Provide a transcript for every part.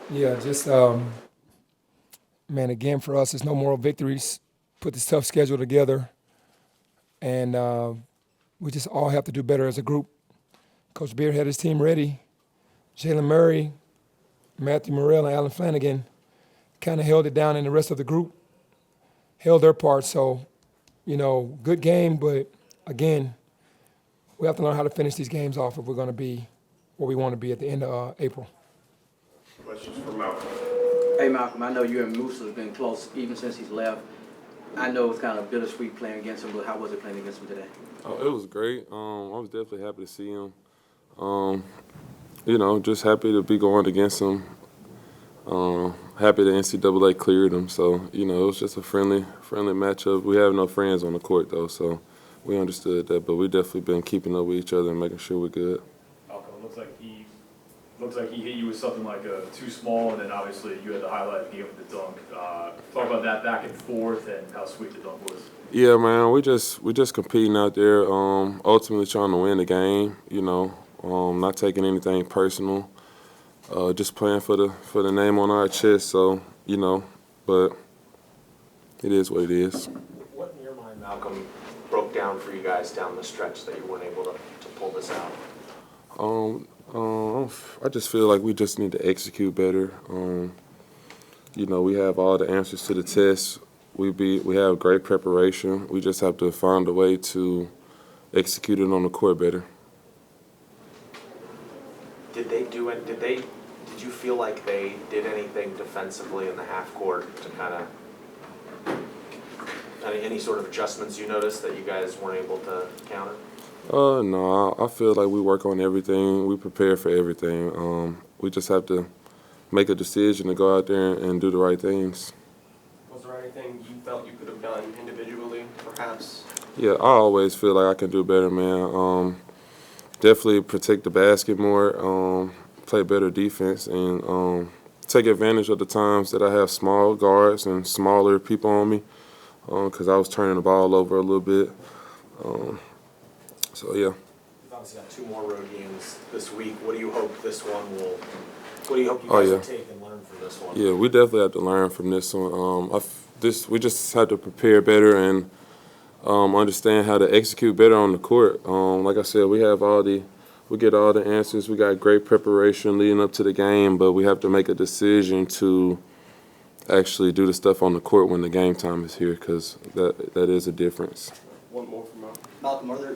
Yeah, just man, again for us, it's no moral victories. Put this tough schedule together, and we just all have to do better as a group. Coach Beard had his team ready. Jalen Murray, Matthew Morrell, and Alan Flanagan kind of held it down, and the rest of the group held their part. So, good game, but again, we have to learn how to finish these games off if we're going to be where we want to be at the end of April. Questions for Malcolm? Hey Malcolm, I know you and Moose have been close even since he's left. I know it's kind of bittersweet playing against him, but how was it playing against him today? Oh, it was great. I was definitely happy to see him. Just happy to be going against him. Happy the NCAA cleared him. So, it was just a friendly matchup. We have no friends on the court, though, so we understood that. But we definitely been keeping up with each other and making sure we're good. Malcolm, it looks like he hit you with something like a too small, and then obviously you had the highlight of the game with the dunk. Talk about that back and forth and how sweet the dunk was. Yeah, man, we just competing out there. Ultimately trying to win the game. Not taking anything personal. Just playing for the name on our chest. So but it is what it is. What in your mind, Malcolm, broke down for you guys down the stretch that you weren't able to pull this out? I just feel like we just need to execute better. We have all the answers to the test. We have great preparation. We just have to find a way to execute it on the court better. Did they do it? Did you feel like they did anything defensively in the half court to kind of any sort of adjustments you noticed that you guys weren't able to counter? No, I feel like we work on everything. We prepare for everything. We just have to make a decision to go out there and do the right things. Was there anything you felt you could have done individually, perhaps? Yeah, I always feel like I can do better, man. Definitely protect the basket more, play better defense, and take advantage of the times that I have small guards and smaller people on me, because I was turning the ball over a little bit. So, yeah. You've obviously got 2 more road games this week. What do you hope this one will? What do you hope you guys will take and learn from this one? Yeah, we definitely have to learn from this one. We just have to prepare better and understand how to execute better on the court. Like I said, we get all the answers. We got great preparation leading up to the game, but we have to make a decision to actually do the stuff on the court when the game time is here, because that is a difference. One more from Malcolm. Malcolm, are there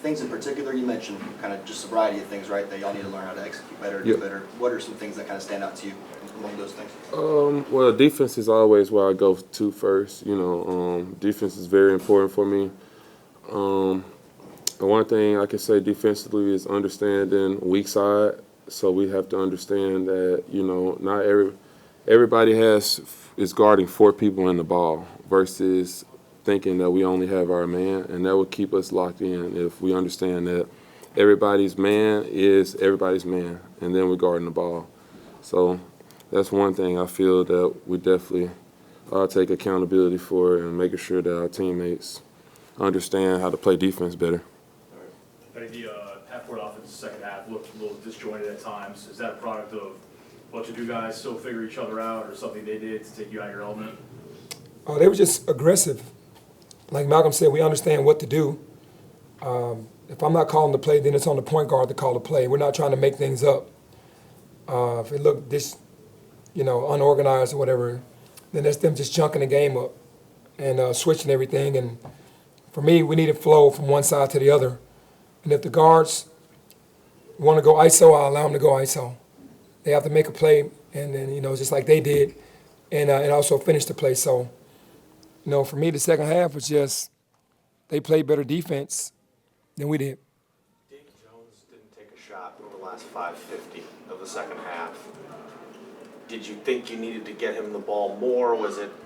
things in particular you mentioned, kind of just a variety of things, right, that y'all need to learn how to execute better, do better? What are some things that kind of stand out to you among those things? Well, defense is always where I go to first. Defense is very important for me. The one thing I can say defensively is understanding weak side. So we have to understand that not everybody is guarding 4 people in the ball versus thinking that we only have our man, and that would keep us locked in if we understand that everybody's man is everybody's man, and then we're guarding the ball. So that's one thing I feel that we definitely take accountability for, and making sure that our teammates understand how to play defense better. I think the half-court offense second half looked a little disjointed at times. Is that a product of a bunch of you guys still figure each other out, or something they did to take you out of your element? Oh, they were just aggressive. Like Malcolm said, we understand what to do. If I'm not calling the play, then it's on the point guard to call the play. We're not trying to make things up. If it looked unorganized or whatever, then that's them just chunking the game up and switching everything. And for me, we need a flow from one side to the other. And if the guards want to go ISO, I'll allow them to go ISO. They have to make a play, and then just like they did, and also finish the play. So, for me, the second half was just they played better defense than we did. Dave Jones didn't take a shot over the last 5:50 of the second half. Did you think you needed to get him the ball more?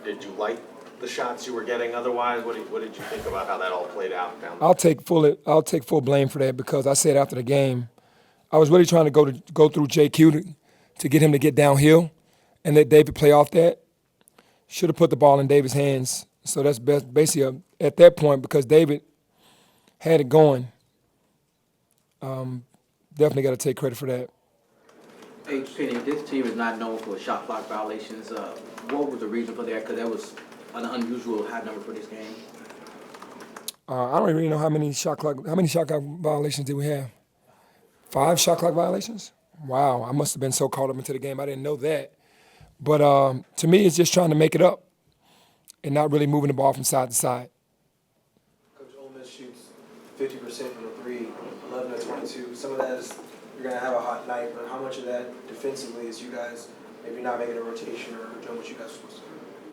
Did you like the shots you were getting otherwise? What did you think about how that all played out down there? I'll take full blame for that, because I said after the game, I was really trying to go through JQ to get him to get downhill and let David play off that. Should have put the ball in David's hands. So that's basically at that point, because David had it going. Definitely got to take credit for that. Hey, Penny, this team is not known for shot clock violations. What was the reason for that? Because that was an unusual high number for this game. I don't really know how many shot clock violations did we have? 5 shot clock violations? Wow, I must have been so caught up into the game I didn't know that. But to me, it's just trying to make it up and not really moving the ball from side to side. Coach, Ole Miss shoots 50% from the three, 11 to 22. Some of that is you're going to have a hot night, but how much of that defensively is you guys maybe not making a rotation or doing what you guys are supposed to do?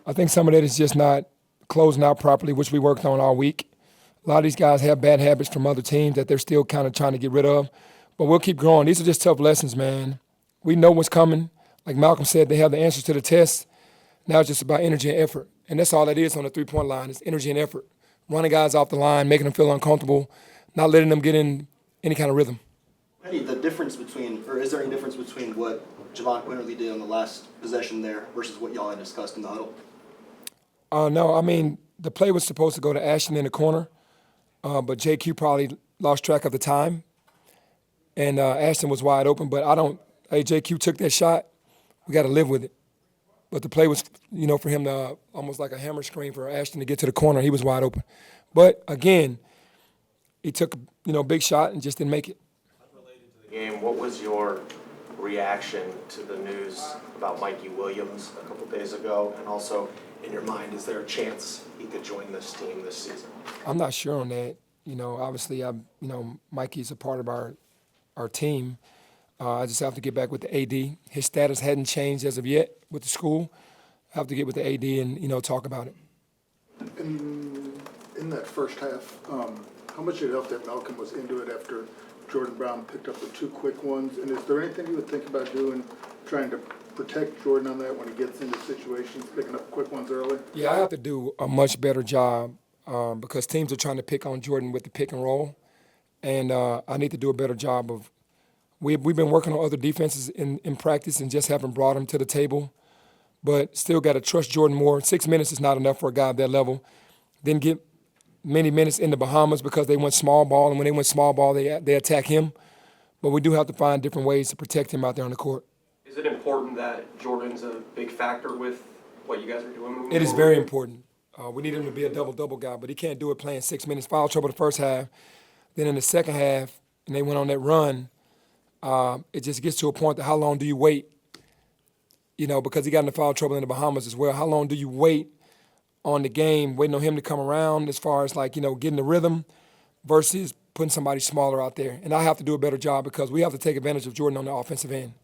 I think some of that is just not closing out properly, which we worked on all week. A lot of these guys have bad habits from other teams that they're still kind of trying to get rid of. But we'll keep growing. These are just tough lessons, man. We know what's coming. Like Malcolm said, they have the answers to the test. Now it's just about energy and effort. And that's all that is on the three-point line is energy and effort. Running guys off the line, making them feel uncomfortable, not letting them get in any kind of rhythm. Eddie, is there any difference between what Javon Quinterly did on the last possession there versus what y'all had discussed in the huddle? No, I mean, the play was supposed to go to Ashton in the corner, but JQ probably lost track of the time. And Ashton was wide open, but JQ took that shot. We got to live with it. But the play was, for him to almost like a hammer screen for Ashton to get to the corner. He was wide open. But, again, he took a big shot and just didn't make it. Unrelated to the game, what was your reaction to the news about Mikey Williams a couple days ago? And also, in your mind, is there a chance he could join this team this season? I'm not sure on that. Obviously, Mikey's a part of our team. I just have to get back with the AD. His status hadn't changed as of yet with the school. I have to get with the AD and, talk about it. In that first half, how much did it help that Malcolm was into it after Jordan Brown picked up the 2 quick ones? And is there anything you would think about doing, trying to protect Jordan on that when he gets into situations, picking up quick ones early? Yeah, I have to do a much better job because teams are trying to pick on Jordan with the pick and roll. And I need to do a better job of we've been working on other defenses in practice and just haven't brought them to the table. But still got to trust Jordan more. 6 minutes is not enough for a guy at that level. Didn't get many minutes in the Bahamas because they went small ball, and when they went small ball, they attack him. But we do have to find different ways to protect him out there on the court. Is it important that Jordan's a big factor with what you guys are doing moving It is forward? very important. We need him to be a double-double guy, but he can't do it playing 6 minutes. Foul trouble the first half. Then in the second half, and they went on that run, it just gets to a point that how long do you wait? Because he got into foul trouble in the Bahamas as well. How long do you wait on the game, waiting on him to come around as far as getting the rhythm versus putting somebody smaller out there? And I have to do a better job because we have to take advantage of Jordan on the offensive end,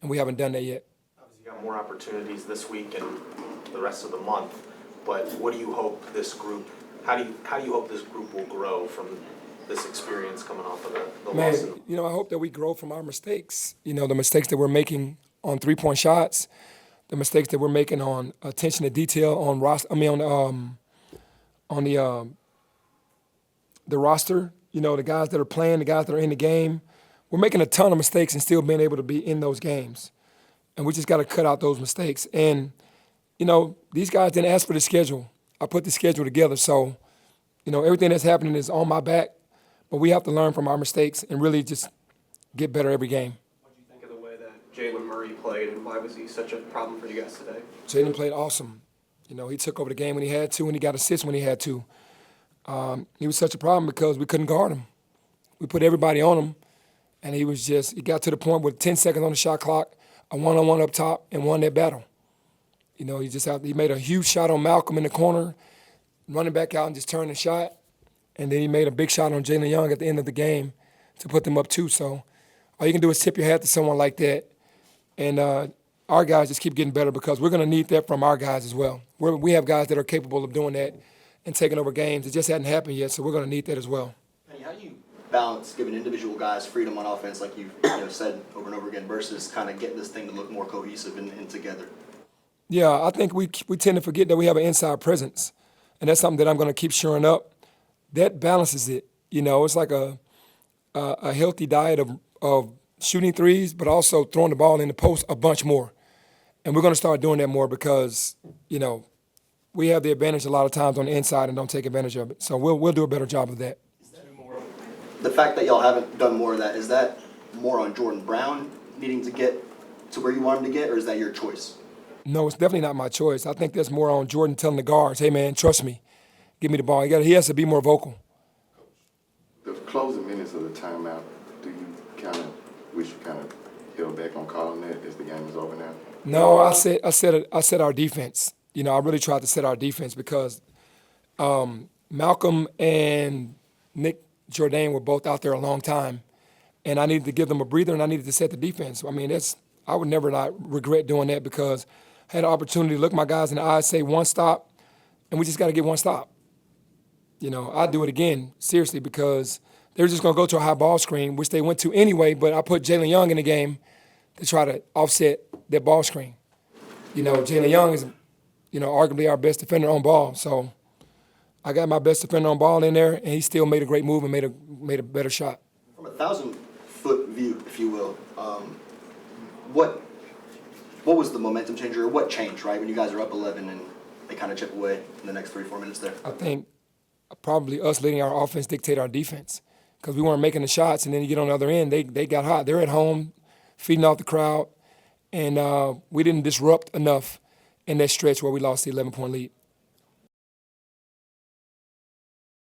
and we haven't done that yet. Obviously, you got more opportunities this week and the rest of the month. But what do you hope this group? How do you hope this group will grow from this experience coming off of the loss? Man, I hope that we grow from our mistakes. The mistakes that we're making on three-point shots, the mistakes that we're making on attention to detail on the roster. The guys that are playing, the guys that are in the game. We're making a ton of mistakes and still being able to be in those games, and we just got to cut out those mistakes. And these guys didn't ask for the schedule. I put the schedule together, so everything that's happening is on my back. But we have to learn from our mistakes and really just get better every game. What do you think of the way that Jalen Murray played, and why was he such a problem for you guys today? Jalen played awesome. He took over the game when he had to, and he got assists when he had to. He was such a problem because we couldn't guard him. We put everybody on him, and he got to the point with 10 seconds on the shot clock, a one-on-one up top, and won that battle. He made a huge shot on Malcolm in the corner, running back out and just turned the shot. And then he made a big shot on Jalen Young at the end of the game to put them up 2. So all you can do is tip your hat to someone like that. And our guys just keep getting better because we're going to need that from our guys as well. We have guys that are capable of doing that and taking over games. It just hadn't happened yet, so we're going to need that as well. Penny, how do you balance giving individual guys freedom on offense, like you've said over and over again, versus kind of getting this thing to look more cohesive and together? Yeah, I think we tend to forget that we have an inside presence, and that's something that I'm going to keep shoring up. That balances it. It's like a healthy diet of shooting threes, but also throwing the ball in the post a bunch more. And we're going to start doing that more because, we have the advantage a lot of times on the inside and don't take advantage of it. So we'll do a better job of that. The fact that y'all haven't done more of that, is that more on Jordan Brown needing to get to where you want him to get, or is that your choice? No, it's definitely not my choice. I think that's more on Jordan telling the guards, hey, man, trust me. Give me the ball. He has to be more vocal. The closing minutes of the timeout, do you kind of wish you kind of held back on calling that as the game is over now? No, I said our defense. You know, I really tried to set our defense because Malcolm and Nick Jordan were both out there a long time, and I needed to give them a breather, and I needed to set the defense. I mean, I would never not regret doing that because I had an opportunity to look my guys in the eyes, say one stop, and we just got to get one stop. You know, I'd do it again, seriously, because they were just going to go to a high ball screen, which they went to anyway, but I put Jalen Young in the game to try to offset that ball screen. You know, Jalen Young is, you know, arguably our best defender on ball. So I got my best defender on ball in there, and he still made a great move and made a better shot. From a 1,000-foot view, if you will, what was the momentum changer? What changed, right, when you guys are up 11 and they kind of chip away in the next 3-4 minutes there? I think probably us letting our offense dictate our defense because we weren't making the shots, and then you get on the other end, they got hot. They're at home, feeding off the crowd, and we didn't disrupt enough in that stretch where we lost the 11-point lead.